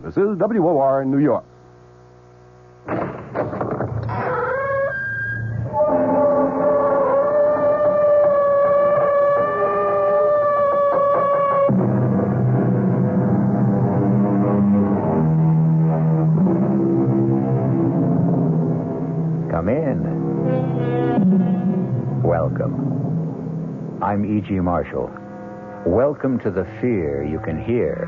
This is WOR in New York. Come in. Welcome. I'm E.G. Marshall. Welcome to the fear you can hear.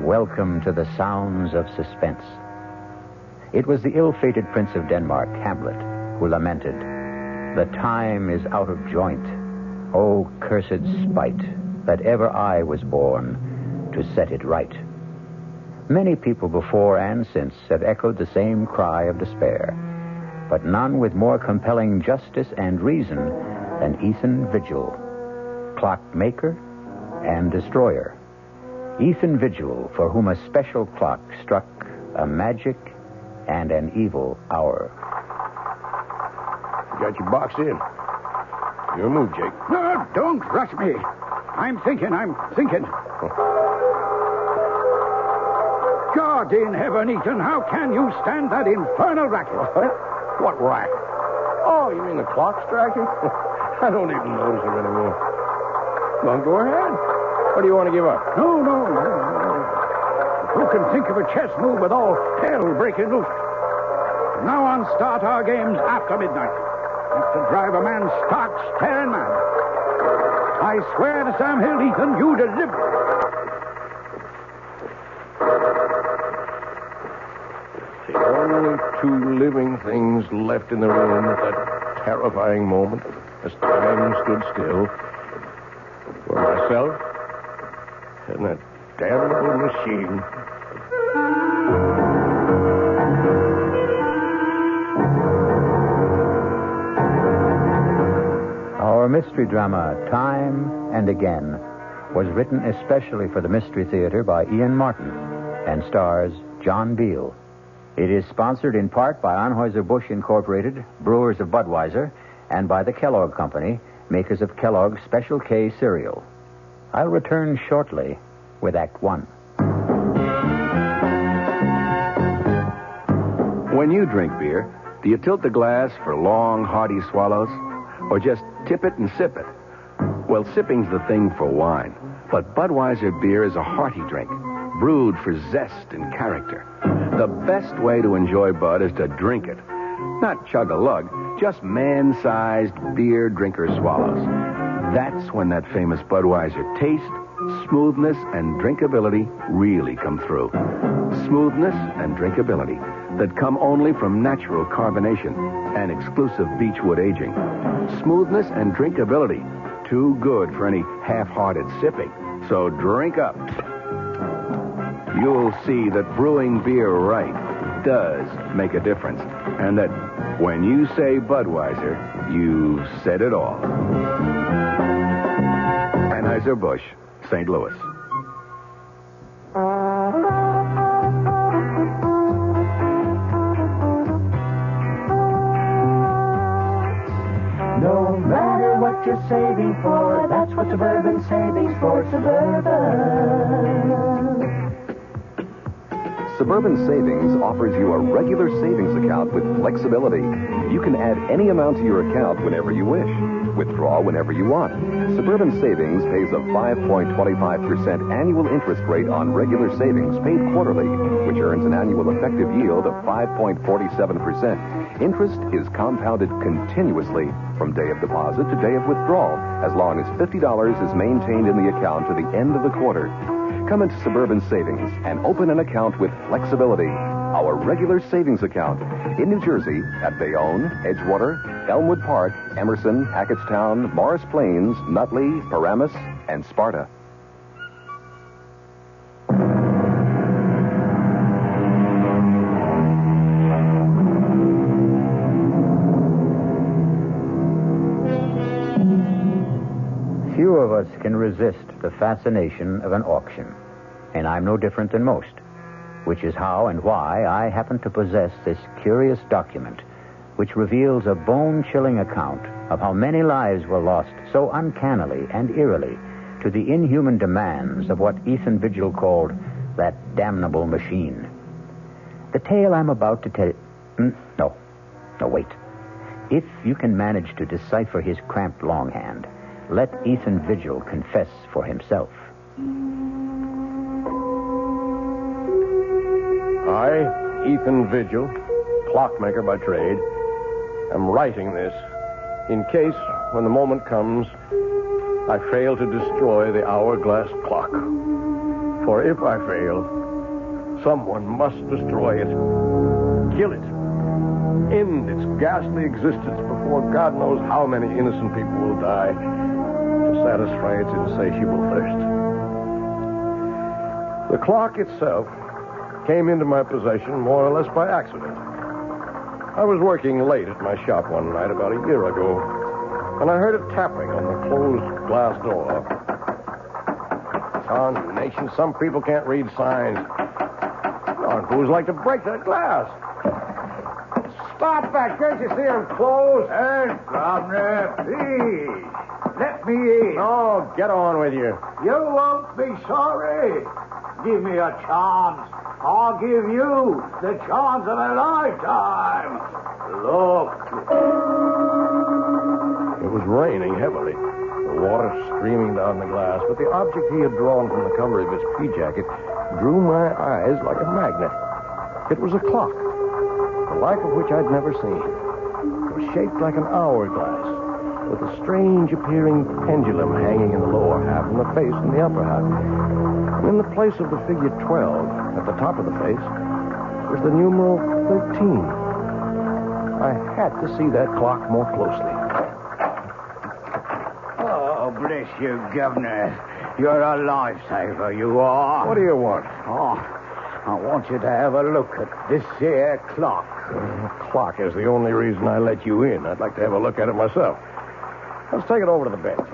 Welcome to the sounds of suspense. It was the ill-fated Prince of Denmark, Hamlet, who lamented, "The time is out of joint. Oh, cursed spite, that ever I was born to set it right." Many people before and since have echoed the same cry of despair, but none with more compelling justice and reason than Ethan Vigil, clockmaker and destroyer. Ethan Vigil, for whom a special clock struck a magic and an evil hour. Got your box in. Your move, Jake. No, don't rush me. I'm thinking. God in heaven, Ethan, how can you stand that infernal racket? What racket? Oh, you mean the clock striking? I don't even notice it anymore. Well, go ahead. What do you want to give up? No. Who can think of a chess move with all hell breaking loose? From now on, start our games after midnight. That's to drive a man stark, staring mad. I swear to Sam Hill, Ethan, you deliver. The only two living things left in the room at that terrifying moment, as time stood still, were myself and that damnable machine. Our mystery drama, Time and Again, was written especially for the Mystery Theater by Ian Martin and stars John Beal. It is sponsored in part by Anheuser-Busch Incorporated, brewers of Budweiser, and by the Kellogg Company, makers of Kellogg's Special K cereal. I'll return shortly with Act One. When you drink beer, do you tilt the glass for long, hearty swallows? Or just tip it and sip it? Well, sipping's the thing for wine. But Budweiser beer is a hearty drink, brewed for zest and character. The best way to enjoy Bud is to drink it. Not chug-a-lug, just man-sized beer drinker swallows. That's when that famous Budweiser taste, smoothness, and drinkability really come through. Smoothness and drinkability that come only from natural carbonation and exclusive beechwood aging. Smoothness and drinkability, too good for any half-hearted sipping. So drink up. You'll see that brewing beer right does make a difference. And that when you say Budweiser, you've said it all. Anheuser-Busch, St. Louis. No matter what you're saving for, that's what Suburban Savings for Suburban. Suburban Savings offers you a regular savings account with flexibility. You can add any amount to your account whenever you wish. Withdraw whenever you want. Suburban Savings pays a 5.25% annual interest rate on regular savings paid quarterly, which earns an annual effective yield of 5.47%. Interest is compounded continuously from day of deposit to day of withdrawal, as long as $50 is maintained in the account to the end of the quarter. Come into Suburban Savings and open an account with flexibility. Our regular savings account in New Jersey at Bayonne, Edgewater, Elmwood Park, Emerson, Hackettstown, Morris Plains, Nutley, Paramus, and Sparta. Few of us can resist the fascination of an auction, and I'm no different than most, which is how and why I happen to possess this curious document, which reveals a bone-chilling account of how many lives were lost so uncannily and eerily to the inhuman demands of what Ethan Vigil called that damnable machine. The tale I'm about to tell... No, wait. If you can manage to decipher his cramped longhand, let Ethan Vigil confess for himself. I, Ethan Vigil, clockmaker by trade, am writing this in case, when the moment comes, I fail to destroy the hourglass clock. For if I fail, someone must destroy it. Kill it. End its ghastly existence before God knows how many innocent people will die to satisfy its insatiable thirst. The clock itself came into my possession more or less by accident. I was working late at my shop one night about a year ago, and I heard a tapping on the closed glass door. Nation, some people can't read signs. Darn fools like to break that glass. Stop back. Can't you see I'm closed? Hey, Governor, please. Let me in. No, get on with you. You won't be sorry. Give me a chance. I'll give you the chance of a lifetime. Look. It was raining heavily, the water streaming down the glass, but the object he had drawn from the cover of his pea jacket drew my eyes like a magnet. It was a clock, the like of which I'd never seen. It was shaped like an hourglass, with a strange appearing pendulum hanging in the lower half and the face in the upper half. And in the place of the figure 12, at the top of the face, was the numeral 13. I had to see that clock more closely. Oh, bless you, Governor. You're a lifesaver, you are. What do you want? Oh, I want you to have a look at this here clock. The clock is the only reason I let you in. I'd like to have a look at it myself. Let's take it over to the bench.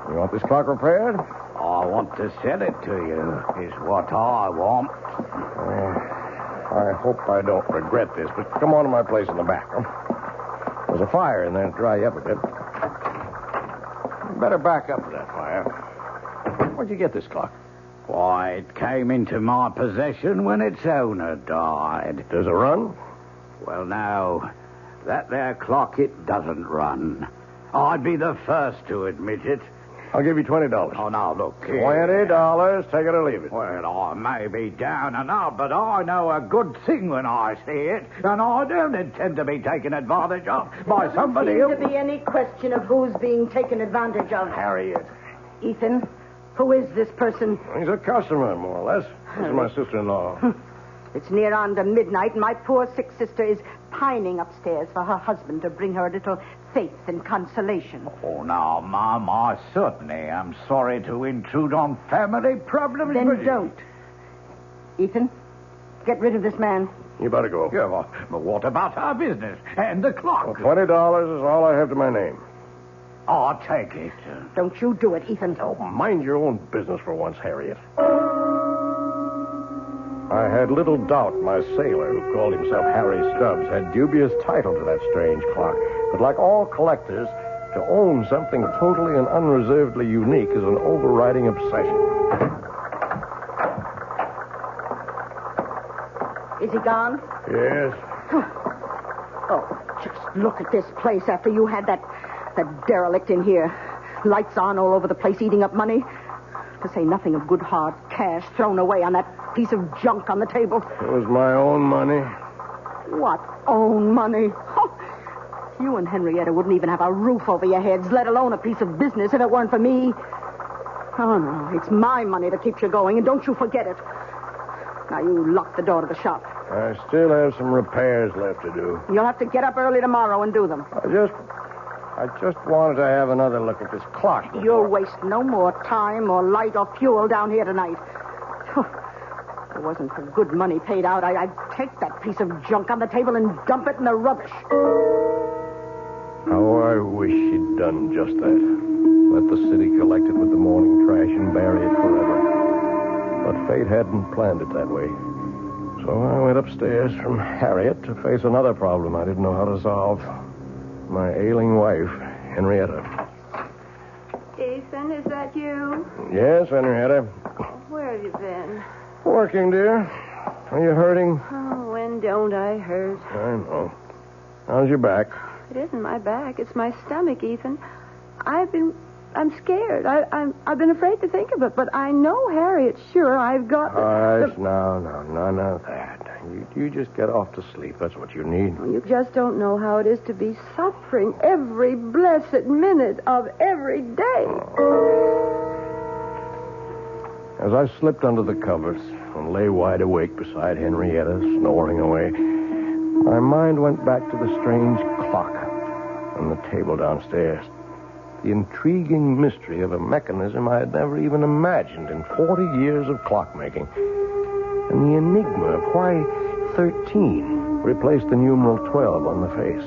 You want this clock repaired? I want to sell it to you, is what I want. I hope I don't regret this, but come on to my place in the back. There's a fire in there to dry you up a bit. You better back up to that fire. Where'd you get this clock? Why, it came into my possession when its owner died. Does it run? Well, now, that there clock, it doesn't run. I'd be the first to admit it. I'll give you $20. Oh, now, look here. $20. Take it or leave it. Well, I may be down and out, but I know a good thing when I see it, and I don't intend to be taken advantage of by somebody else. There doesn't seem to be any question of who's being taken advantage of. Harriet. Ethan, who is this person? He's a customer, more or less. This is my sister-in-law. It's near on to midnight, and my poor sick sister is pining upstairs for her husband to bring her a little faith and consolation. Oh, now, Mom, I certainly am sorry to intrude on family problems. Then but... don't. Ethan, get rid of this man. You better go. Yeah, well, but what about our business and the clock? Well, $20 is all I have to my name. I'll take it. Don't you do it, Ethan. Oh, mind your own business for once, Harriet. I had little doubt my sailor, who called himself Harry Stubbs, had dubious title to that strange clock. But like all collectors, to own something totally and unreservedly unique is an overriding obsession. Is he gone? Yes. Oh, just look at this place after you had that derelict in here. Lights on all over the place, eating up money. To say nothing of good hard cash thrown away on that piece of junk on the table. It was my own money. What own money? You and Henrietta wouldn't even have a roof over your heads, let alone a piece of business, if it weren't for me. Oh, no, it's my money that keeps you going, and don't you forget it. Now, you lock the door to the shop. I still have some repairs left to do. You'll have to get up early tomorrow and do them. I just wanted to have another look at this clock. You'll waste no more time or light or fuel down here tonight. If it wasn't for good money paid out, I'd take that piece of junk on the table and dump it in the rubbish. How I wish she'd done just that. Let the city collect it with the morning trash and bury it forever. But fate hadn't planned it that way. So I went upstairs from Harriet to face another problem I didn't know how to solve. My ailing wife, Henrietta. Ethan, is that you? Yes, Henrietta. Where have you Working, dear. Are you hurting? Oh, when don't I hurt? I know. How's your back? It isn't my back. It's my stomach, Ethan. I'm scared. I've been afraid to think of it, but I know Harriet's sure I've got Hush, no, none of that. You just get off to sleep. That's what you need. You just don't know how it is to be suffering every blessed minute of every day. As I slipped under the covers and lay wide awake beside Henrietta, snoring away, my mind went back to the strange clock on the table downstairs. The intriguing mystery of a mechanism I had never even imagined in 40 years of clockmaking. And the enigma of why 13 replaced the numeral 12 on the face.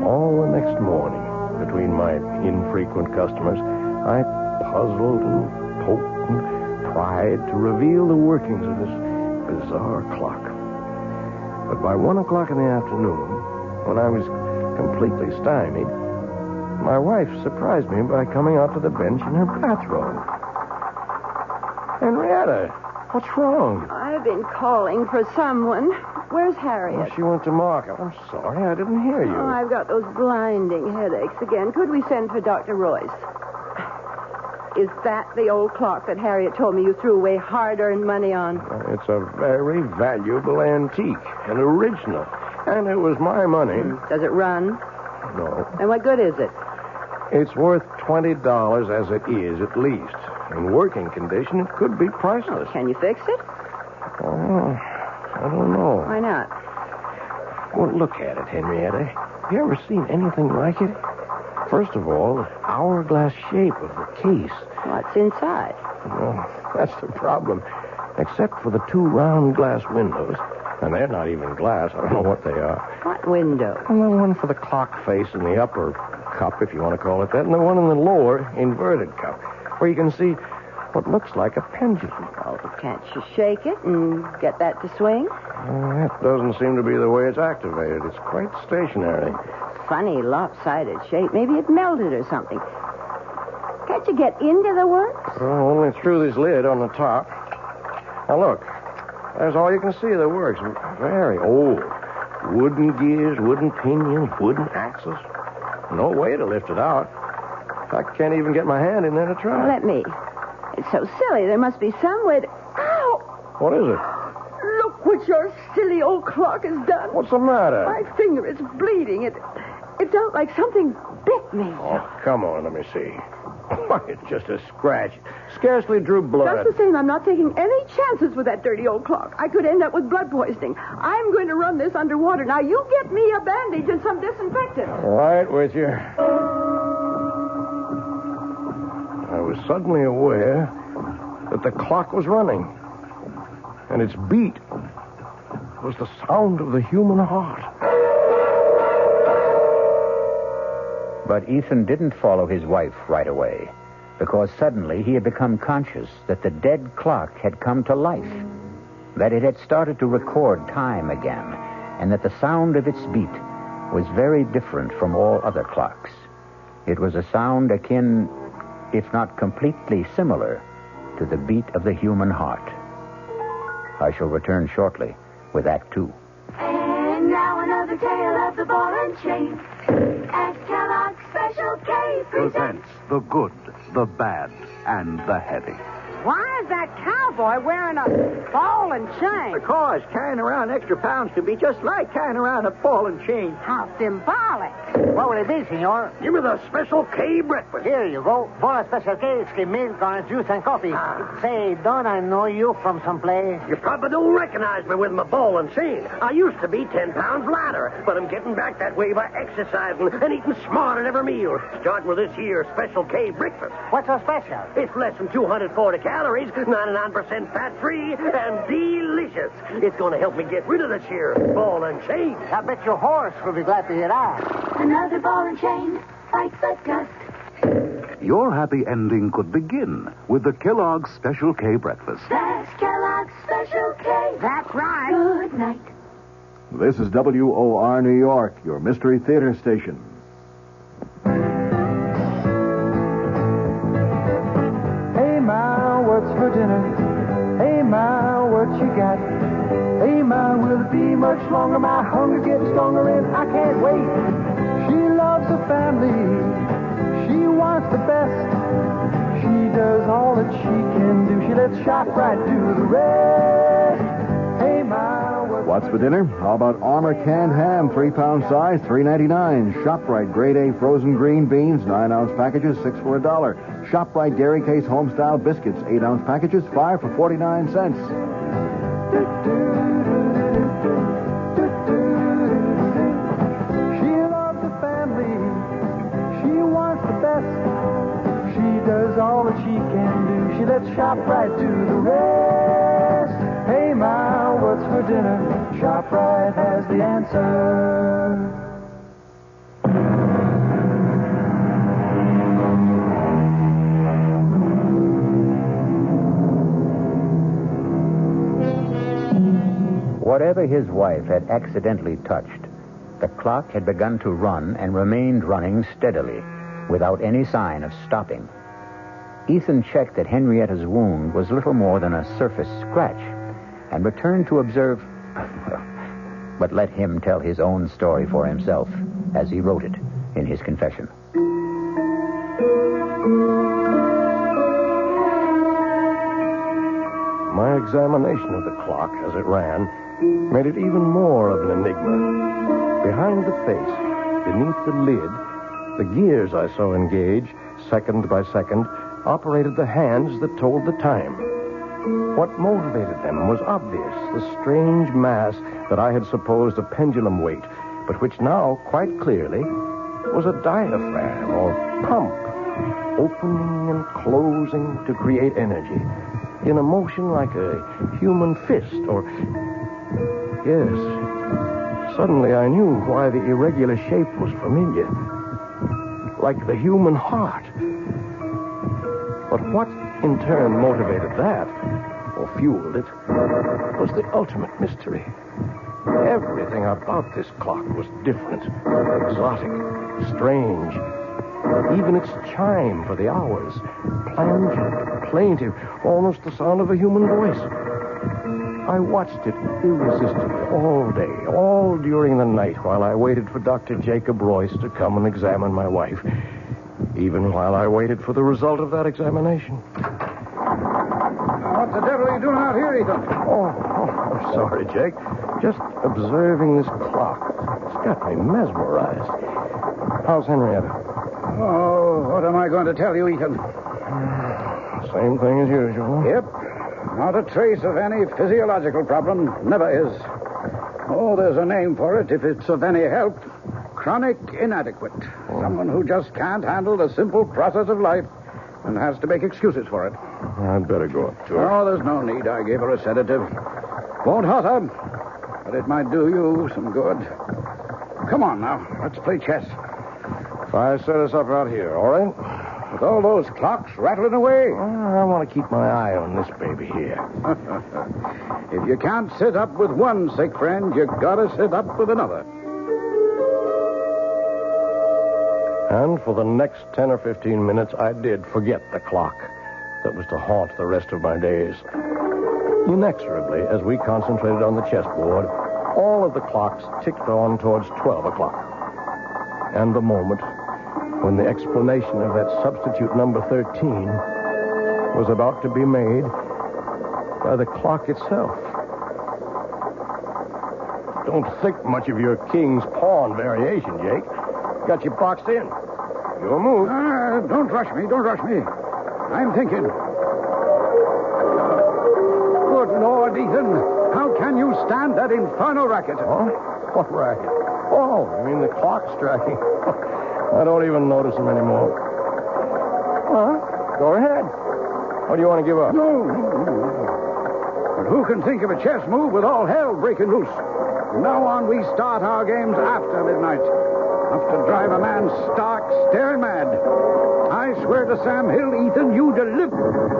All the next morning, between my infrequent customers, I puzzled and poked and tried to reveal the workings of this bizarre clock. But by 1 o'clock in the afternoon, when I was completely stymied, my wife surprised me by coming out to the bench in her bathrobe. Henrietta, what's wrong? I've been calling for someone. Where's Harriet? Oh, she went to market. I'm sorry, I didn't hear you. Oh, I've got those blinding headaches again. Could we send for Dr. Royce? Is that the old clock that Harriet told me you threw away hard-earned money on? It's a very valuable antique, an original. And it was my money. Does it run? No. And what good is it? It's worth $20 as it is, at least. In working condition, it could be priceless. Can you fix it? Oh, I don't know. Why not? Well, look at it, Henrietta. Have you ever seen anything like it? First of all, the hourglass shape of the case. What's inside? Well, that's the problem. Except for the two round glass windows. And they're not even glass. I don't know what they are. What window? And the one for the clock face in the upper cup, if you want to call it that, and the one in the lower inverted cup, where you can see what looks like a pendulum. Oh, can't you shake it and get that to swing? That doesn't seem to be the way it's activated. It's quite stationary. Funny lopsided shape. Maybe it melted or something. Can't you get into the works? Well, only through this lid on the top. Now, look. There's all you can see of the works. Very old. Wooden gears, wooden pinions, wooden axles. No way to lift it out. I can't even get my hand in there to try. Let me. It's so silly. There must be some way to... Ow! What is it? Look what your silly old clock has done. What's the matter? My finger is bleeding. It felt like something bit me. Oh, come on, let me see. Why, it's just a scratch. Scarcely drew blood. Just the same, I'm not taking any chances with that dirty old clock. I could end up with blood poisoning. I'm going to run this underwater. Now, you get me a bandage and some disinfectant. Right with you. I was suddenly aware that the clock was running. And its beat was the sound of the human heart. But Ethan didn't follow his wife right away, because suddenly he had become conscious that the dead clock had come to life, that it had started to record time again, and that the sound of its beat was very different from all other clocks. It was a sound akin, if not completely similar, to the beat of the human heart. I shall return shortly with Act 2. And now another tale of the ball and chain. As Kellogg's Special K presents the good, the bad, and the heavy. Why is that cowboy wearing a ball and chain? Because carrying around extra pounds can be just like carrying around a ball and chain. How symbolic. What will it be, senor? Give me the Special K breakfast. Here you go. For a Special K, skim milk, orange juice, and coffee. Say, don't I know you from someplace? You probably don't recognize me with my ball and chain. I used to be 10 pounds lighter, but I'm getting back that way by exercising and eating smart at every meal. Starting with this here Special K breakfast. What's so special? It's less than 240 calories, 99% fat-free, and delicious. It's going to help me get rid of this here ball and chain. I bet your horse will be glad to hear that. another ball and chain. Fight but gust. Your happy ending could begin with the Kellogg's Special K breakfast. That's Kellogg's Special K. That's right. Good night. This is WOR New York, your Mystery Theater station. longer. My hunger gets stronger and I can't wait. She loves the family. She wants the best. She does all that she can do. She lets ShopRite do the rest. Hey, Ma, what's for dinner? How about Armour canned ham, 3-pound size, $3.99. ShopRite grade A frozen green beans, 9-ounce packages, 6 for $1. ShopRite dairy case home-style biscuits, 8-ounce packages, 5 for 49 cents. She loves the family. She wants the best. She does all that she can do. She lets ShopRite do the rest. Hey, Ma, what's for dinner? ShopRite has the answer. Whatever his wife had accidentally touched, the clock had begun to run and remained running steadily, without any sign of stopping. Ethan checked that Henrietta's wound was little more than a surface scratch, and returned to observe... But let him tell his own story for himself, as he wrote it in his confession. My examination of the clock as it ran made it even more of an enigma. Behind the face, beneath the lid, the gears I saw engage, second by second, operated the hands that told the time. What motivated them was obvious, the strange mass that I had supposed a pendulum weight, but which now, quite clearly, was a diaphragm or pump, opening and closing to create energy, in a motion like a human fist, or... Yes, suddenly I knew why the irregular shape was familiar, like the human heart. But what, in turn, motivated that, or fueled it, was the ultimate mystery. Everything about this clock was different, exotic, strange. Even its chime for the hours, plangent, plaintive, almost the sound of a human voice. I watched it irresistibly all day, all during the night, while I waited for Dr. Jacob Royce to come and examine my wife. Even while I waited for the result of that examination. What the devil are you doing out here, Ethan? Oh, I'm sorry, Jake. Just observing this clock. It's got me mesmerized. How's Henrietta? Oh, what am I going to tell you, Ethan? Same thing as usual. Yep. Not a trace of any physiological problem. Never is. Oh, there's a name for it if it's of any help. Chronic inadequate. Someone who just can't handle the simple process of life and has to make excuses for it. I'd better go up to her. Oh, there's no need. I gave her a sedative. Won't hurt her, but it might do you some good. Come on now. Let's play chess. If I set us up out here, all right? With all those clocks rattling away? I want to keep my eye on this baby here. If you can't sit up with one sick friend, you gotta sit up with another. And for the next 10 or 15 minutes, I did forget the clock that was to haunt the rest of my days. Inexorably, as we concentrated on the chessboard, all of the clocks ticked on towards 12 o'clock. And the moment when the explanation of that substitute number 13 was about to be made by the clock itself. Don't think much of your king's pawn variation, Jake. Got you boxed in. Your move. Don't rush me. Don't rush me. I'm thinking. Good Lord, Ethan. How can you stand that infernal racket? Huh? What racket? Oh, you mean the clock striking? I don't even notice them anymore. Huh? Go ahead. What do you want to give up? No. But who can think of a chess move with all hell breaking loose? From now on, we start our games after midnight. Enough to drive a man stark, staring mad. I swear to Sam Hill, Ethan, you deliver.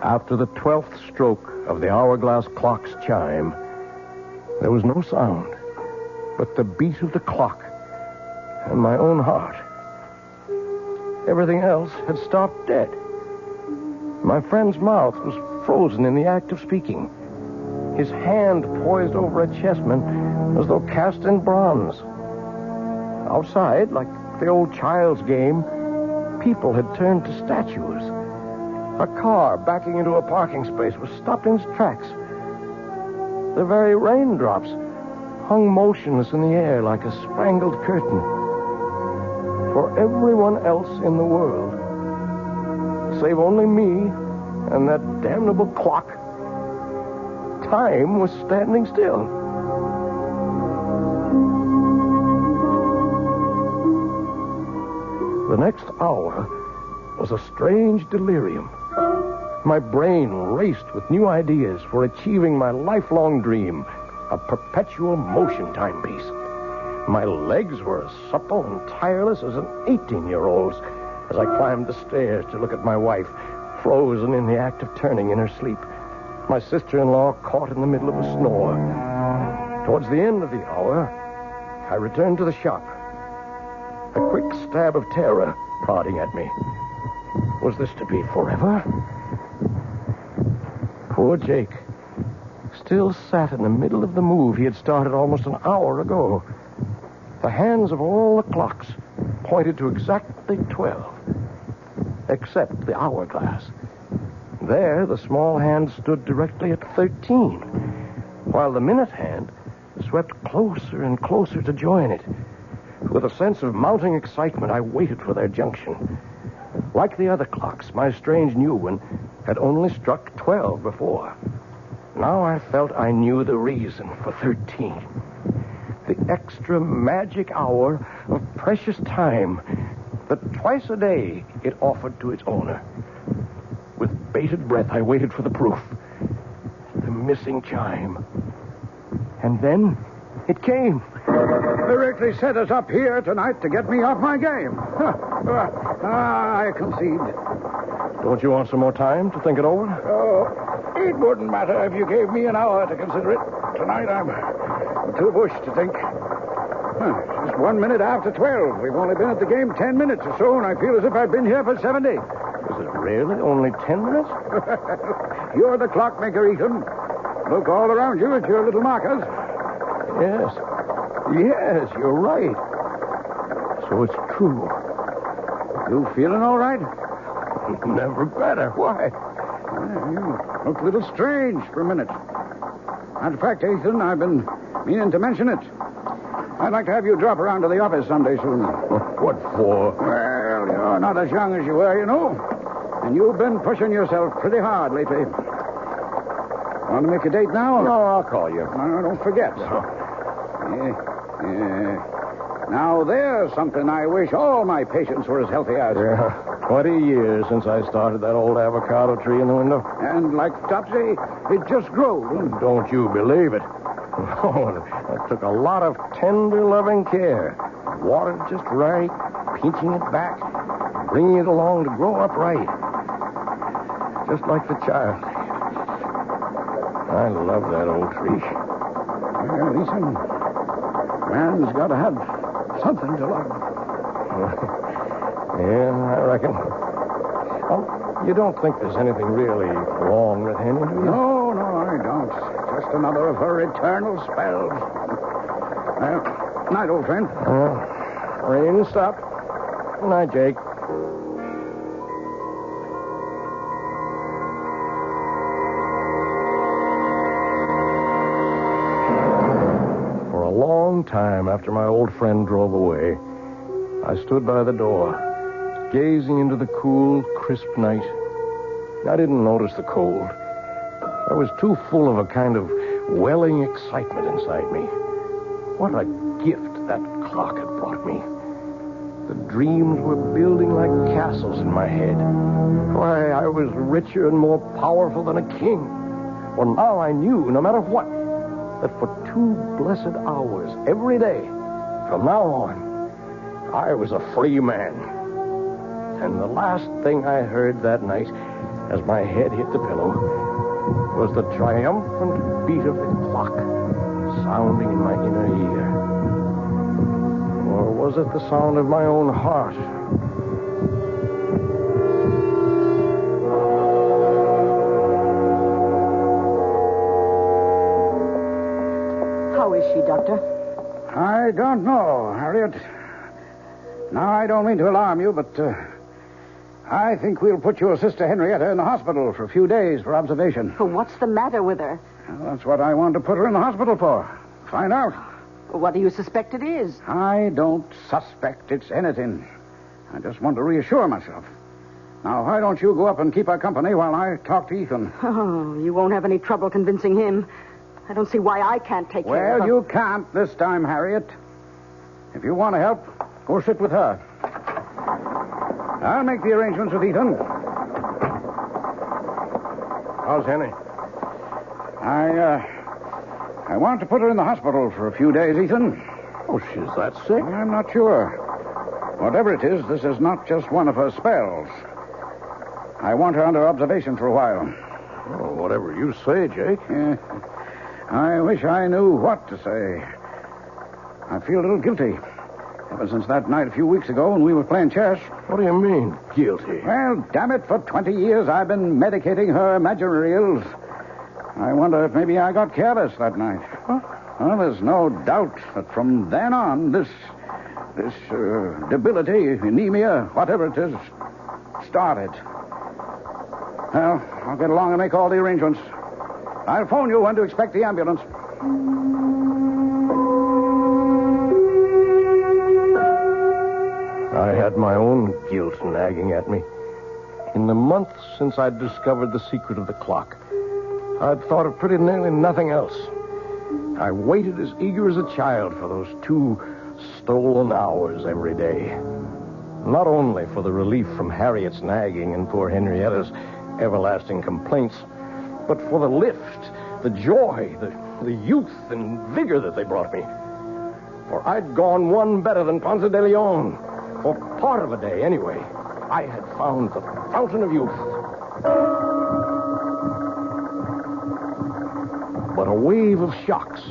After the 12th stroke of the hourglass clock's chime, there was no sound but the beat of the clock and my own heart. Everything else had stopped dead. My friend's mouth was frozen in the act of speaking. His hand poised over a chessman as though cast in bronze. Outside, like the old child's game, people had turned to statues. A car backing into a parking space was stopped in its tracks. The very raindrops hung motionless in the air like a spangled curtain. For everyone else in the world, save only me and that damnable clock, time was standing still. The next hour was a strange delirium. My brain raced with new ideas for achieving my lifelong dream, a perpetual motion timepiece. My legs were as supple and tireless as an 18-year-old's as I climbed the stairs to look at my wife, frozen in the act of turning in her sleep. My sister-in-law caught in the middle of a snore. Towards the end of the hour, I returned to the shop. A quick stab of terror prodding at me. Was this to be forever? Poor Jake still sat in the middle of the move he had started almost an hour ago. The hands of all the clocks pointed to exactly 12, except the hourglass. There, the small hand stood directly at 13, while the minute hand swept closer and closer to join it. With a sense of mounting excitement, I waited for their junction. Like the other clocks, my strange new one had only struck 12 before. Now I felt I knew the reason for 13. The extra magic hour of precious time that twice a day it offered to its owner. With bated breath, I waited for the proof. The missing chime. And then it came. Directly set us up here tonight to get me off my game. I concede. Don't you want some more time to think it over? Oh, it wouldn't matter if you gave me an hour to consider it. Tonight I'm too bushed to think. It's 1 minute after 12. We've only been at the game 10 minutes or so, and I feel as if I've been here for 70. Is it really only 10 minutes? You're the clockmaker, Ethan. Look all around you at your little markers. Yes, you're right. So it's true. You feeling all right? Never better. Why? You look a little strange for a minute. Matter of fact, Ethan, I've been meaning to mention it. I'd like to have you drop around to the office someday soon. What for? Well, you're not as young as you were, you know. And you've been pushing yourself pretty hard lately. Want to make a date now? No, I'll call you. No, don't forget. No. Yeah. Now, there's something I wish all my patients were as healthy as. Yeah, 20 years since I started that old avocado tree in the window. And like Topsy, it just grew. Don't you believe it? Oh, it took a lot of tender, loving care. Watered just right, pinching it back, bringing it along to grow up right. Just like the child. I love that old tree. Well, listen, man's got to have something to love. Yeah, I reckon. Oh, you don't think there's anything really wrong with Henry, do you? No, I don't. Just another of her eternal spells. Well, night, old friend. Rain stop. Good night, Jake. For a long time after my old friend drove away, I stood by the door, gazing into the cool, crisp night. I didn't notice the cold. I was too full of a kind of welling excitement inside me. What a gift that clock had brought me. The dreams were building like castles in my head. Why, I was richer and more powerful than a king. Well, now I knew, no matter what, that for 2 blessed hours every day, from now on, I was a free man. And the last thing I heard that night, as my head hit the pillow, was the triumphant beat of the clock sounding in my inner ear. Or was it the sound of my own heart? I don't know, Harriet. Now, I don't mean to alarm you, but I think we'll put your sister Henrietta in the hospital for a few days for observation. Well, what's the matter with her? Well, that's what I wanted to put her in the hospital for. Find out. Well, what do you suspect it is? I don't suspect it's anything. I just want to reassure myself. Now, why don't you go up and keep her company while I talk to Ethan? Oh, you won't have any trouble convincing him. I don't see why I can't take care of her. Well, you can't this time, Harriet. If you want to help, go sit with her. I'll make the arrangements with Ethan. How's Henny? I want to put her in the hospital for a few days, Ethan. Oh, she's that sick? I'm not sure. Whatever it is, this is not just one of her spells. I want her under observation for a while. Oh, whatever you say, Jake. I wish I knew what to say. I feel a little guilty. Ever since that night a few weeks ago when we were playing chess. What do you mean, guilty? Well, damn it, for 20 years I've been medicating her imaginary ills. I wonder if maybe I got careless that night. Huh? Well, there's no doubt that from then on, this debility, anemia, whatever it is, started. Well, I'll get along and make all the arrangements. I'll phone you when to expect the ambulance. I had my own guilt nagging at me. In the months since I'd discovered the secret of the clock, I'd thought of pretty nearly nothing else. I waited as eager as a child for those 2 stolen hours every day. Not only for the relief from Harriet's nagging and poor Henrietta's everlasting complaints, but for the lift, the joy, the youth and vigor that they brought me. For I'd gone one better than Ponce de Leon. For part of a day, anyway. I had found the fountain of youth. But a wave of shocks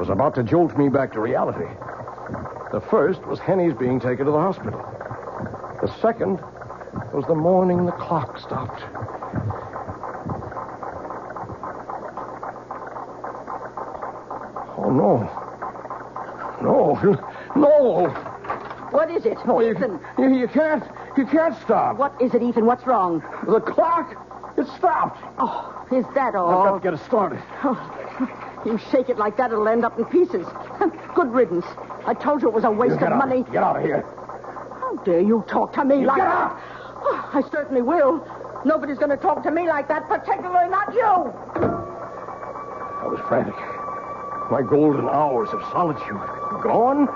was about to jolt me back to reality. The first was Henny's being taken to the hospital. The second was the morning the clock stopped. Oh, no. No. What is it, Ethan? You can't stop. What is it, Ethan? What's wrong? The clock, it stopped. Oh, is that all? I've got to get it started. Oh, you shake it like that, it'll end up in pieces. Good riddance. I told you it was a waste of money. Get out of here. How dare you talk to me like get that? out! Oh, I certainly will. Nobody's going to talk to me like that, particularly not you. I was frantic. My golden hours of solitude gone.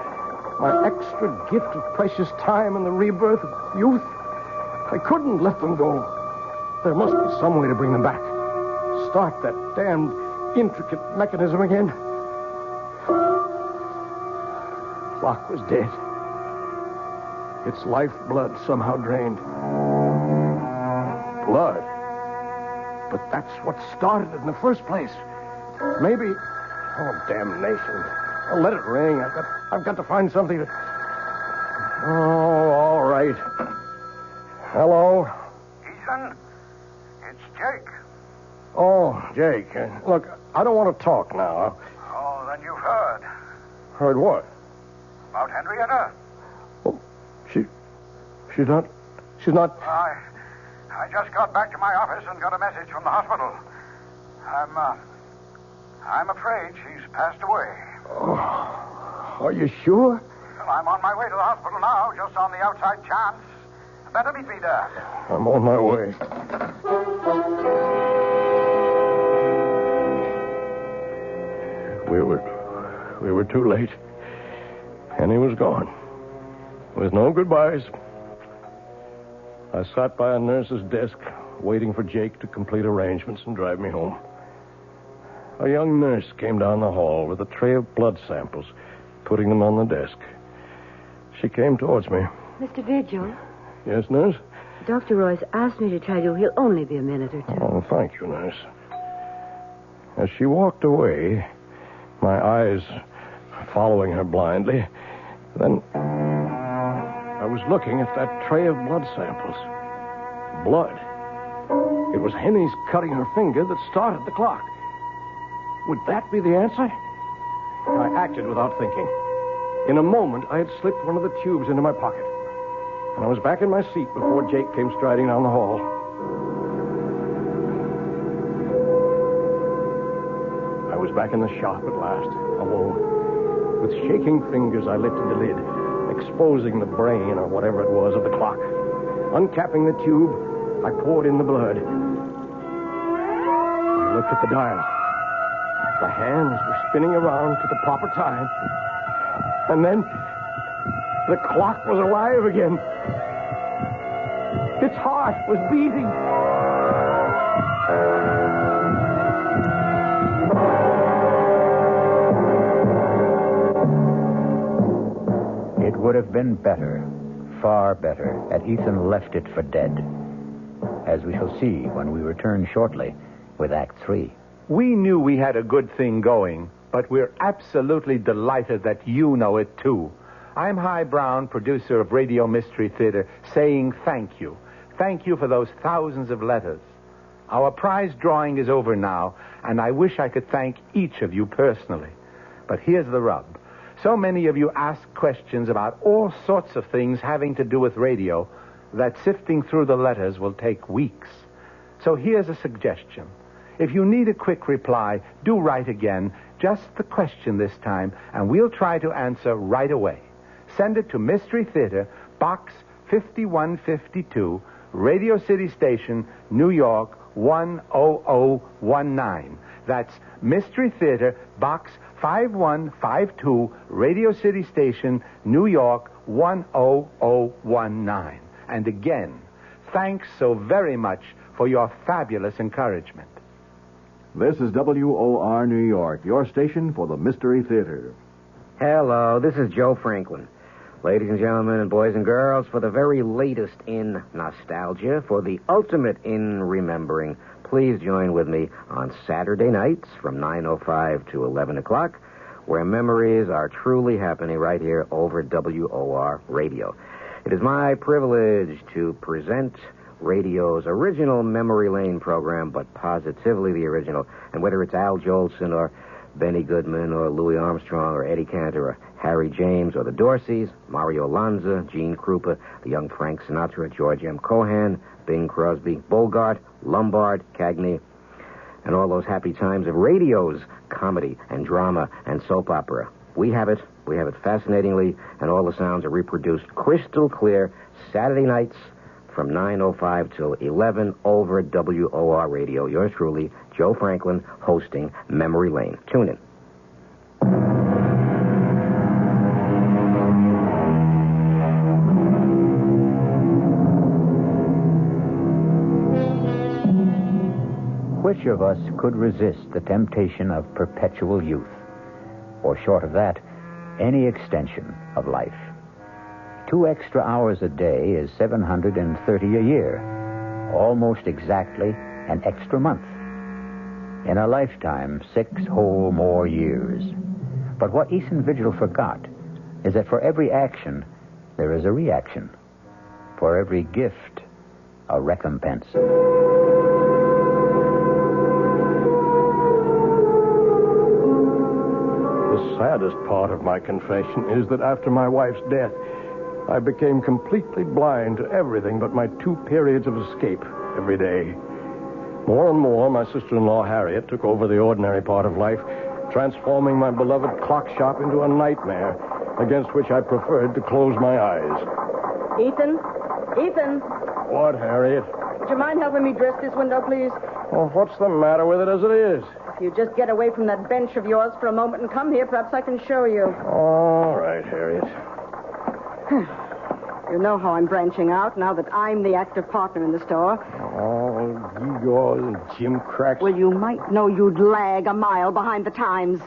My extra gift of precious time and the rebirth of youth. I couldn't let them go. There must be some way to bring them back. Start that damned intricate mechanism again. Clock was dead. Its lifeblood somehow drained. Blood. But that's what started it in the first place. Maybe... Oh, damnation. I'll let it ring. I've got to find something to... Oh, all right. Hello? Ethan, it's Jake. Oh, Jake. Look, I don't want to talk now. Oh, then you've heard. Heard what? About Henrietta? Oh, she's not... I just got back to my office and got a message from the hospital. I'm afraid she's passed away. Oh, are you sure? Well, I'm on my way to the hospital now, just on the outside chance. Better meet me there. I'm on my way. We were too late. Henny was gone. With no goodbyes. I sat by a nurse's desk, waiting for Jake to complete arrangements and drive me home. A young nurse came down the hall with a tray of blood samples, putting them on the desk. She came towards me. Mr. Vigil? Yes, nurse? Dr. Royce asked me to tell you he'll only be a minute or two. Oh, thank you, nurse. As she walked away, my eyes following her blindly, then I was looking at that tray of blood samples. Blood. It was Henny's cutting her finger that started the clock. Would that be the answer? I acted without thinking. In a moment, I had slipped one of the tubes into my pocket. And I was back in my seat before Jake came striding down the hall. I was back in the shop at last, alone. With shaking fingers, I lifted the lid, exposing the brain, or whatever it was, of the clock. Uncapping the tube, I poured in the blood. I looked at the dial. The hands were spinning around to the proper time. And then, the clock was alive again. Its heart was beating. It would have been better, far better, had Ethan left it for dead, as we shall see when we return shortly with Act 3. We knew we had a good thing going, but we're absolutely delighted that you know it, too. I'm Hy Brown, producer of Radio Mystery Theater, saying thank you. Thank you for those thousands of letters. Our prize drawing is over now, and I wish I could thank each of you personally. But here's the rub. So many of you ask questions about all sorts of things having to do with radio that sifting through the letters will take weeks. So here's a suggestion. If you need a quick reply, do write again, just the question this time, and we'll try to answer right away. Send it to Mystery Theater, Box 5152, Radio City Station, New York 10019. That's Mystery Theater, Box 5152, Radio City Station, New York 10019. And again, thanks so very much for your fabulous encouragement. This is WOR New York, your station for the Mystery Theater. Hello, this is Joe Franklin. Ladies and gentlemen and boys and girls, for the very latest in nostalgia, for the ultimate in remembering, please join with me on Saturday nights from 9:05 to 11 o'clock, where memories are truly happening right here over WOR Radio. It is my privilege to present radio's original Memory Lane program, but positively the original. And whether it's Al Jolson or Benny Goodman or Louis Armstrong or Eddie Cantor or Harry James or the Dorseys, Mario Lanza, Gene Krupa, the young Frank Sinatra, George M. Cohan, Bing Crosby, Bogart, Lombard, Cagney, and all those happy times of radio's comedy and drama and soap opera. We have it fascinatingly, and all the sounds are reproduced crystal clear Saturday nights from 9:05 till 11 over WOR Radio. Yours truly, Joe Franklin, hosting Memory Lane. Tune in. Which of us could resist the temptation of perpetual youth? Or short of that, any extension of life? 2 extra hours a day is 730 a year, almost exactly an extra month. In a lifetime, 6 whole more years. But what Ethan Vigil forgot is that for every action, there is a reaction. For every gift, a recompense. The saddest part of my confession is that after my wife's death, I became completely blind to everything but my 2 periods of escape every day. More and more, my sister-in-law, Harriet, took over the ordinary part of life, transforming my beloved clock shop into a nightmare against which I preferred to close my eyes. Ethan? Ethan? What, Harriet? Would you mind helping me dress this window, please? Well, what's the matter with it as it is? If you just get away from that bench of yours for a moment and come here, perhaps I can show you. All right, Harriet. You know how I'm branching out now that I'm the active partner in the store. Oh, Igor and Jim Cracks. Well, you might know you'd lag a mile behind the times.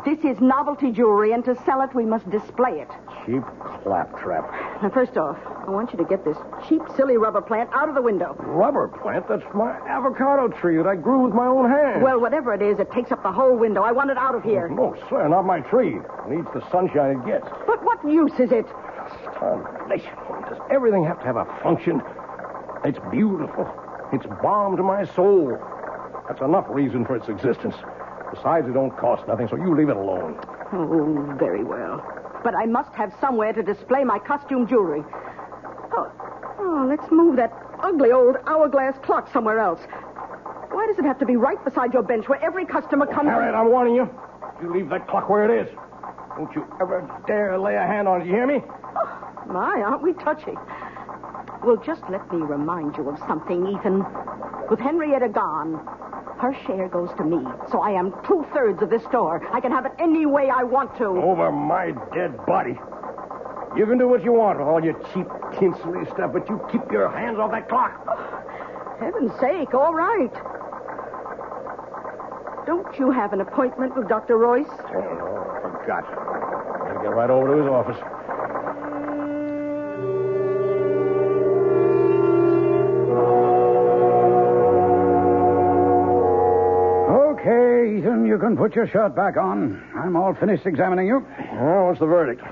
This is novelty jewelry, and to sell it, we must display it. Cheap claptrap. Now, first off, I want you to get this cheap, silly rubber plant out of the window. Rubber plant? That's my avocado tree that I grew with my own hands. Well, whatever it is, it takes up the whole window. I want it out of here. No, sir, not my tree. It needs the sunshine it gets. But what use is it? Tarnation. Does everything have to have a function? It's beautiful. It's balm to my soul. That's enough reason for its existence. Besides, it don't cost nothing, so you leave it alone. Oh, very well. But I must have somewhere to display my costume jewelry. Oh, let's move that ugly old hourglass clock somewhere else. Why does it have to be right beside your bench where every customer comes... Harriet, I'm warning you. You leave that clock where it is. Don't you ever dare lay a hand on it, you hear me? Oh, my, aren't we touchy? Well, just let me remind you of something, Ethan. With Henrietta gone, her share goes to me. So I am 2/3 of this store. I can have it any way I want to. Over my dead body. You can do what you want with all your cheap, tinselly stuff, but you keep your hands off that clock. Oh, heaven's sake, all right. Don't you have an appointment with Dr. Royce? Oh, no, I forgot. Gotta get right over to his office. Okay, Ethan, you can put your shirt back on. I'm all finished examining you. Oh, what's the verdict?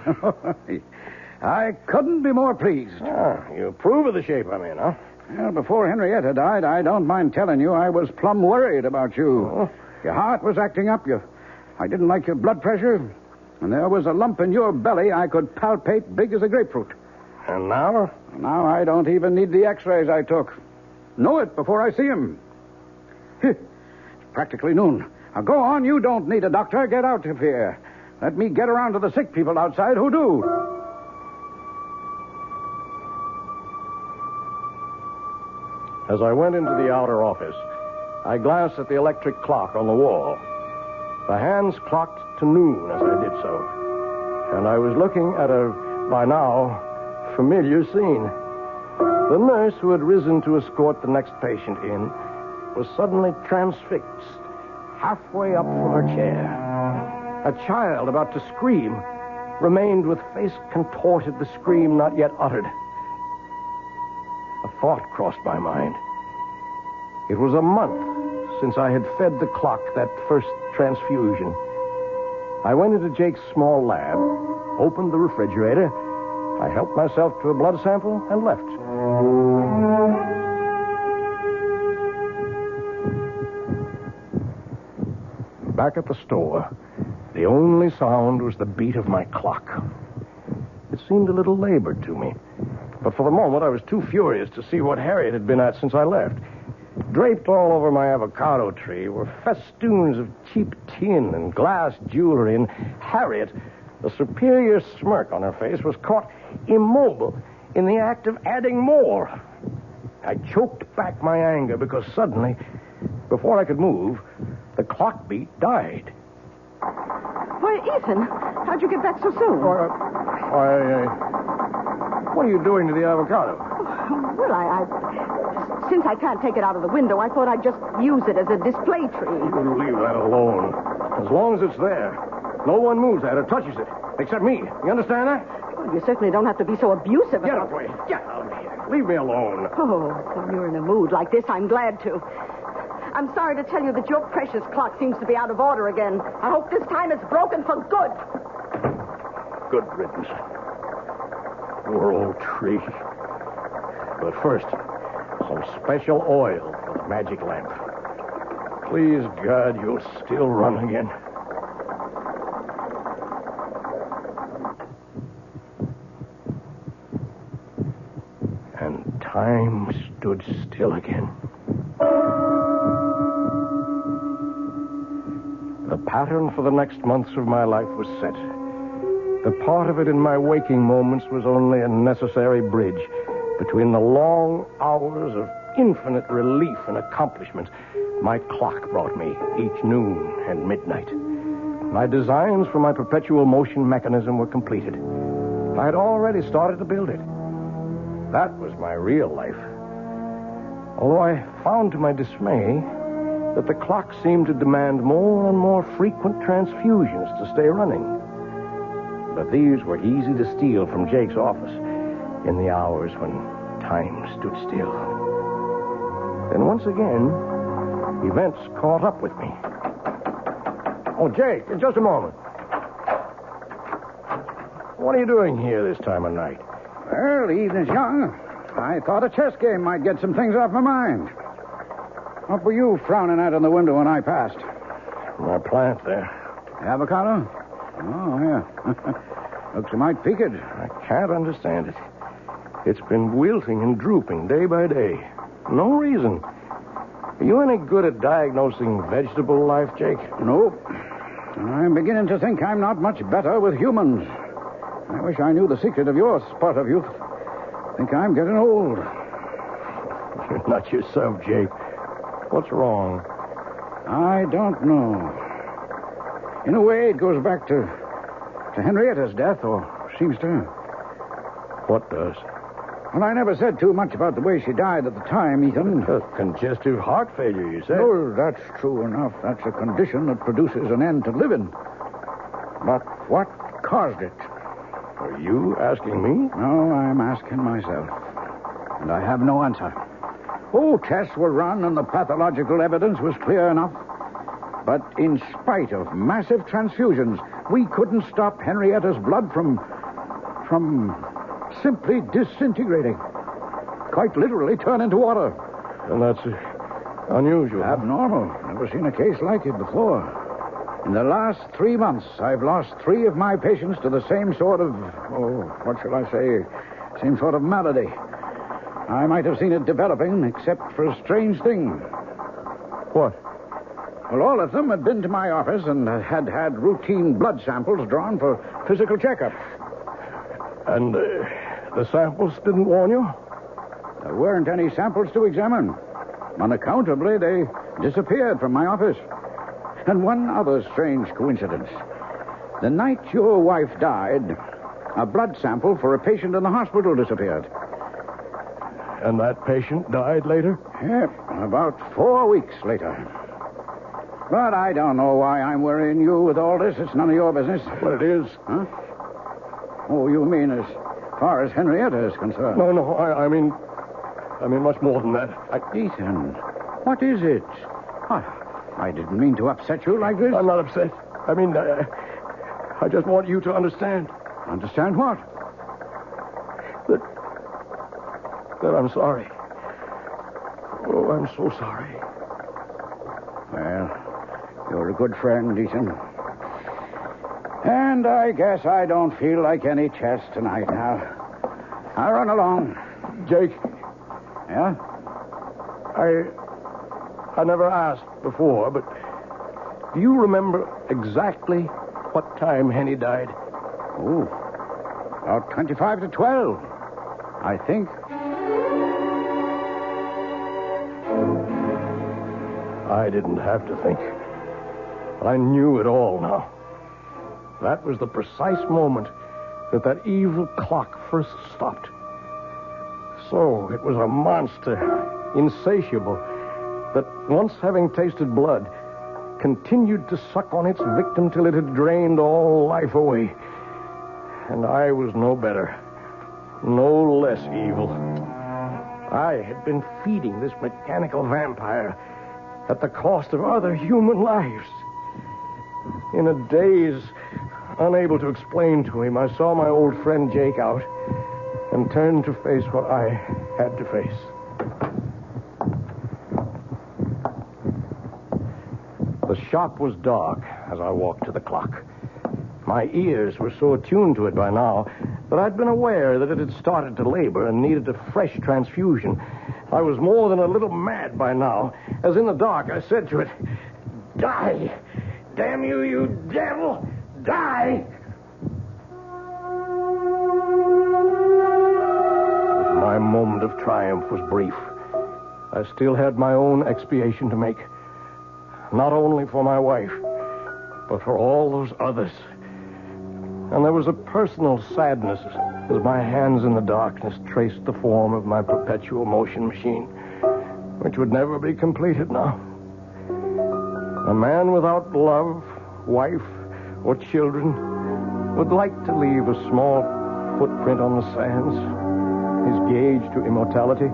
I couldn't be more pleased. You approve of the shape I'm in, huh? Well, before Henrietta died, I don't mind telling you, I was plumb worried about you. Oh. Your heart was acting up. I didn't like your blood pressure. And there was a lump in your belly I could palpate big as a grapefruit. And now? Now I don't even need the x-rays I took. Know it before I see him. It's practically noon. Now go on, you don't need a doctor. Get out of here. Let me get around to the sick people outside who do. As I went into the outer office, I glanced at the electric clock on the wall. The hands clocked to noon as I did so. And I was looking at a, by now, familiar scene. The nurse who had risen to escort the next patient in was suddenly transfixed, halfway up from her chair. A child about to scream remained with face contorted, the scream not yet uttered. A thought crossed my mind. It was a month since I had fed the clock that first transfusion. I went into Jake's small lab, opened the refrigerator, I helped myself to a blood sample, and left. Back at the store, the only sound was the beat of my clock. It seemed a little labored to me, but for the moment I was too furious to see what Harriet had been at since I left. Draped all over my avocado tree were festoons of cheap tin and glass jewelry, and Harriet, the superior smirk on her face, was caught immobile in the act of adding more. I choked back my anger because suddenly, before I could move, the clock beat died. Why, Ethan, how'd you get back so soon? What are you doing to the avocado? Well, since I can't take it out of the window, I thought I'd just use it as a display tree. You leave that alone. As long as it's there, no one moves at it or touches it, except me. You understand that? Well, you certainly don't have to be so abusive. Get away. Get out of here. Leave me alone. Oh, when you're in a mood like this, I'm glad to. I'm sorry to tell you that your precious clock seems to be out of order again. I hope this time it's broken for good. Good riddance. Poor old tree. But first, some special oil for the magic lamp. Please, God, you'll still run again. And time stood still again. The pattern for the next months of my life was set. The part of it in my waking moments was only a necessary bridge between the long hours of infinite relief and accomplishment my clock brought me each noon and midnight. My designs for my perpetual motion mechanism were completed. I had already started to build it. That was my real life. Although I found to my dismay that the clock seemed to demand more and more frequent transfusions to stay running. But these were easy to steal from Jake's office in the hours when time stood still. Then once again, events caught up with me. Oh, Jake, just a moment. What are you doing here this time of night? Well, the evening's young. I thought a chess game might get some things off my mind. What were you frowning at in the window when I passed? My plant there. Avocado? Oh, yeah. Looks a mite peaked. I can't understand it. It's been wilting and drooping day by day. No reason. Are you any good at diagnosing vegetable life, Jake? Nope. I'm beginning to think I'm not much better with humans. I wish I knew the secret of your spot of youth. Think I'm getting old. You're not yourself, Jake. What's wrong? I don't know. In a way, it goes back to Henrietta's death, or seems to. What does? Well, I never said too much about the way she died at the time, Ethan. Congestive heart failure, you said? Oh, that's true enough. That's a condition that produces an end to living. But what caused it? Are you asking me? No, I'm asking myself. And I have no answer. Oh, tests were run and the pathological evidence was clear enough. But in spite of massive transfusions, we couldn't stop Henrietta's blood from simply disintegrating. Quite literally turn into water. And that's unusual. Abnormal. Never seen a case like it before. In the last 3 months, I've lost 3 of my patients to the same sort of, what shall I say, same sort of malady. I might have seen it developing, except for a strange thing. What? Well, all of them had been to my office and had routine blood samples drawn for physical checkup. And the samples didn't warn you? There weren't any samples to examine. Unaccountably, they disappeared from my office. And one other strange coincidence. The night your wife died, a blood sample for a patient in the hospital disappeared. And that patient died later? Yep, about 4 weeks later. But I don't know why I'm worrying you with all this. It's none of your business. Well, it is. Huh? Oh, you mean as far as Henrietta is concerned? No, I mean much more than that. Ethan, what is it? I didn't mean to upset you like this. I'm not upset. I mean, I just want you to understand. Understand what? That I'm sorry. Oh, I'm so sorry. Well, you're a good friend, Ethan. And I guess I don't feel like any chess tonight now. I'll run along. Jake. Yeah? I never asked before, but do you remember exactly what time Henny died? Oh, about 25 to 12, I think. I didn't have to think. I knew it all now. That was the precise moment that evil clock first stopped. So it was a monster, insatiable, that once having tasted blood, continued to suck on its victim till it had drained all life away. And I was no better, no less evil. I had been feeding this mechanical vampire at the cost of other human lives. In a daze, unable to explain to him, I saw my old friend Jake out and turned to face what I had to face. The shop was dark as I walked to the clock. My ears were so attuned to it by now that I'd been aware that it had started to labor and needed a fresh transfusion. I was more than a little mad by now. As in the dark, I said to it, "Die! Damn you, you devil! Die!" My moment of triumph was brief. I still had my own expiation to make. Not only for my wife, but for all those others. And there was a personal sadness as my hands in the darkness traced the form of my perpetual motion machine, which would never be completed now. A man without love, wife, or children would like to leave a small footprint on the sands, his gauge to immortality.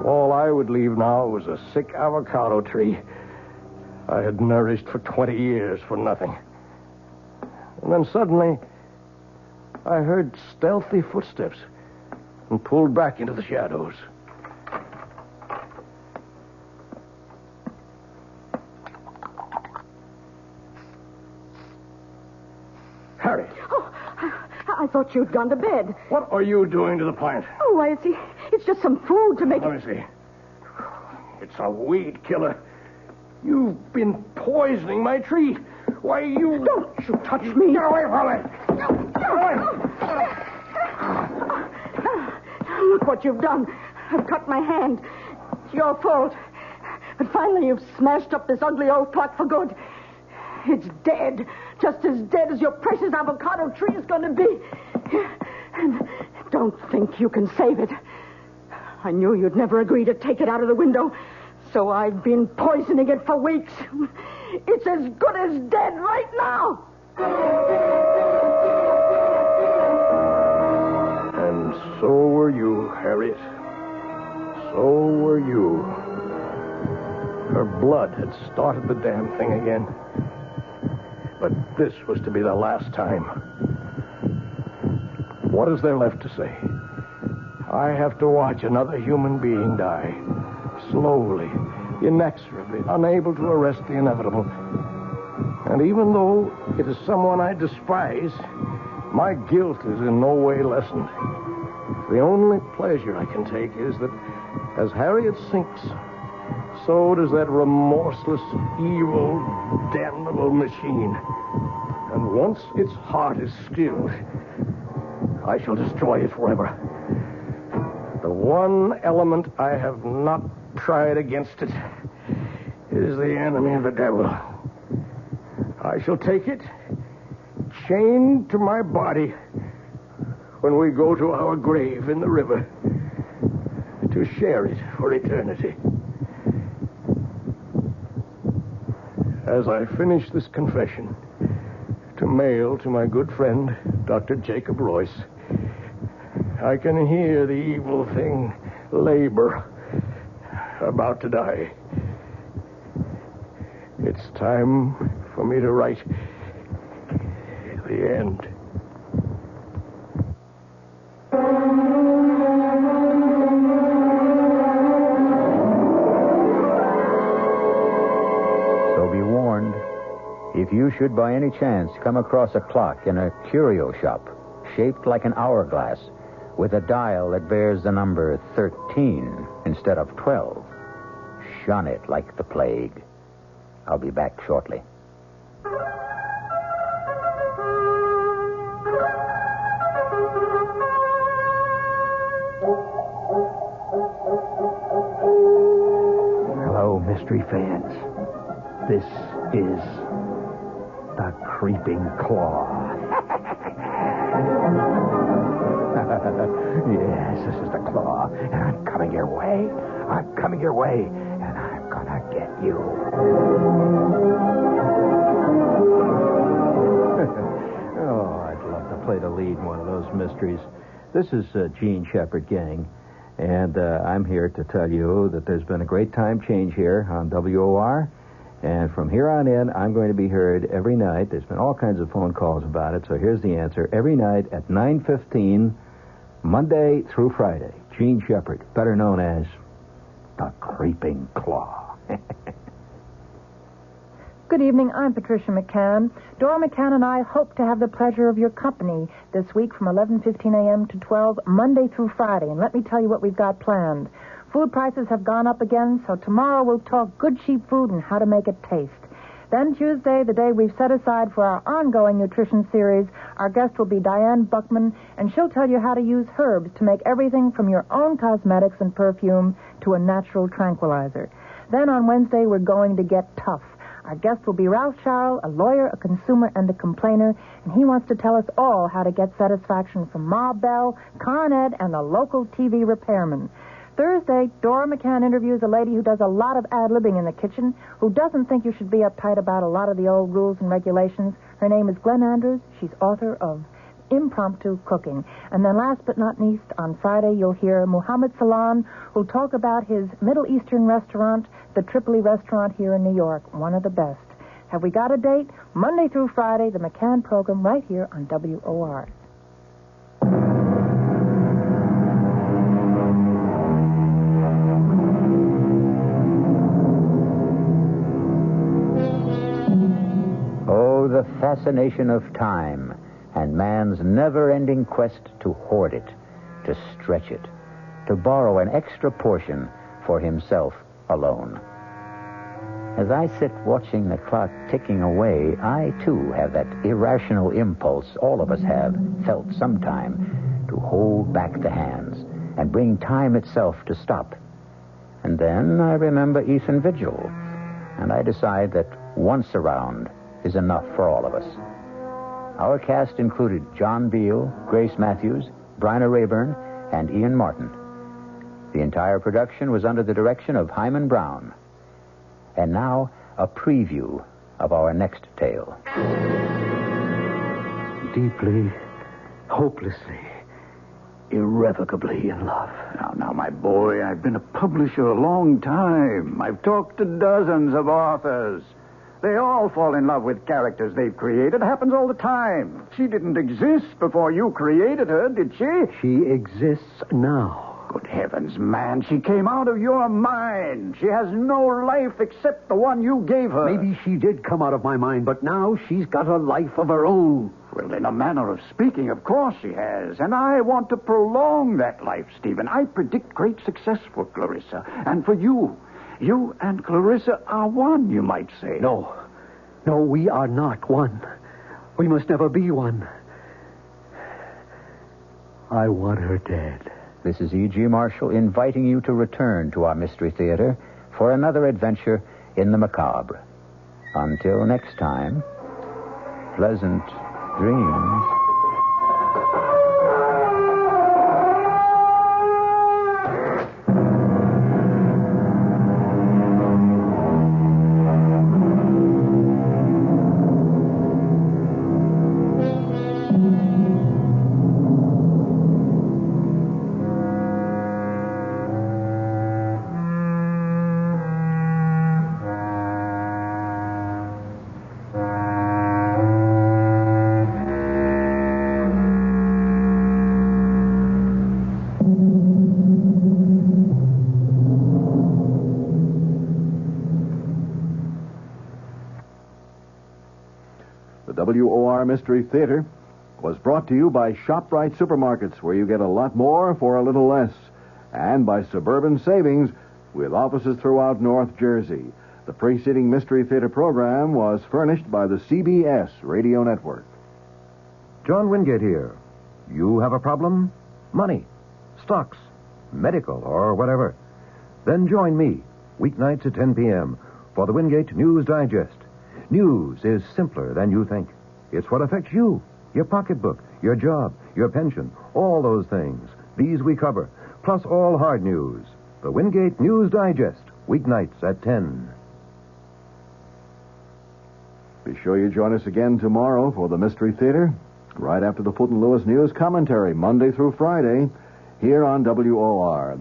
All I would leave now was a sick avocado tree I had nourished for 20 years for nothing. And then suddenly, I heard stealthy footsteps and pulled back into the shadows. Oh, I thought you'd gone to bed. What are you doing to the plant? Oh, why, it's just some food to make Let me see. It's a weed killer. You've been poisoning my tree. Why, you... Don't you touch me. Get away from me. Get away. Look what you've done. I've cut my hand. It's your fault. But finally you've smashed up this ugly old clock for good. It's dead. Just as dead as your precious avocado tree is going to be. And don't think you can save it. I knew you'd never agree to take it out of the window, so I've been poisoning it for weeks. It's as good as dead right now. And so were you, Harriet. So were you. Her blood had started the damn thing again. But this was to be the last time. What is there left to say? I have to watch another human being die. Slowly, inexorably, unable to arrest the inevitable. And even though it is someone I despise, my guilt is in no way lessened. The only pleasure I can take is that as Harriet sinks, so does that remorseless, evil, damnable machine. And once its heart is stilled, I shall destroy it forever. The one element I have not tried against it is the enemy of the devil. I shall take it, chained to my body, when we go to our grave in the river, to share it for eternity. As I finish this confession, to mail to my good friend, Dr. Jacob Royce, I can hear the evil thing labor, about to die. It's time for me to write the end. So be warned. If you should by any chance come across a clock in a curio shop shaped like an hourglass with a dial that bears the number 13 instead of 12, shun it like the plague. I'll be back shortly. Hello, mystery fans. This is the Creeping Claw. Yes, this is the Claw, and I'm coming your way. I'm coming your way, and I'm gonna get you. Oh, I'd love to play the lead in one of those mysteries. This is Gene Shepard, gang, and I'm here to tell you that there's been a great time change here on WOR. And from here on in, I'm going to be heard every night. There's been all kinds of phone calls about it, so here's the answer. Every night at 9:15, Monday through Friday. Gene Shepard, better known as the Creeping Claw. Good evening. I'm Patricia McCann. Dora McCann and I hope to have the pleasure of your company this week from 11:15 a.m. to 12, Monday through Friday. And let me tell you what we've got planned. Food prices have gone up again, so tomorrow we'll talk good, cheap food and how to make it taste. Then Tuesday, the day we've set aside for our ongoing nutrition series, our guest will be Diane Buckman, and she'll tell you how to use herbs to make everything from your own cosmetics and perfume to a natural tranquilizer. Then on Wednesday, we're going to get tough. Our guest will be Ralph Charles, a lawyer, a consumer, and a complainer, and he wants to tell us all how to get satisfaction from Ma Bell, Con Ed, and the local TV repairman. Thursday, Dora McCann interviews a lady who does a lot of ad-libbing in the kitchen, who doesn't think you should be uptight about a lot of the old rules and regulations. Her name is Glenn Andrews. She's author of Impromptu Cooking. And then last but not least, on Friday, you'll hear Muhammad Salam, who'll talk about his Middle Eastern restaurant, the Tripoli restaurant here in New York, one of the best. Have we got a date? Monday through Friday, the McCann program right here on WOR. Oh, the fascination of time, and man's never-ending quest to hoard it, to stretch it, to borrow an extra portion for himself alone. As I sit watching the clock ticking away, I, too, have that irrational impulse all of us have felt sometime to hold back the hands and bring time itself to stop. And then I remember Ethan Vigil, and I decide that once around is enough for all of us. Our cast included John Beal, Grace Matthews, Bryna Rayburn, and Ian Martin. The entire production was under the direction of Hyman Brown. And now, a preview of our next tale. Deeply, hopelessly, irrevocably in love. Now, my boy, I've been a publisher a long time. I've talked to dozens of authors. They all fall in love with characters they've created. It happens all the time. She didn't exist before you created her, did she? She exists now. Good heavens, man. She came out of your mind. She has no life except the one you gave her. Maybe she did come out of my mind, but now she's got a life of her own. Well, in a manner of speaking, of course she has. And I want to prolong that life, Stephen. I predict great success for Clarissa. And for you. You and Clarissa are one, you might say. No, we are not one. We must never be one. I want her dead. This is E.G. Marshall inviting you to return to our Mystery Theater for another adventure in the macabre. Until next time, pleasant dreams. The WOR Mystery Theater was brought to you by ShopRite Supermarkets, where you get a lot more for a little less, and by Suburban Savings, with offices throughout North Jersey. The preceding Mystery Theater program was furnished by the CBS Radio Network. John Wingate here. You have a problem? Money, stocks, medical, or whatever. Then join me, weeknights at 10 p.m., for the Wingate News Digest. News is simpler than you think. It's what affects you, your pocketbook, your job, your pension, all those things. These we cover, plus all hard news. The Wingate News Digest, weeknights at 10. Be sure you join us again tomorrow for the Mystery Theater, right after the Fulton Lewis News Commentary, Monday through Friday, here on WOR.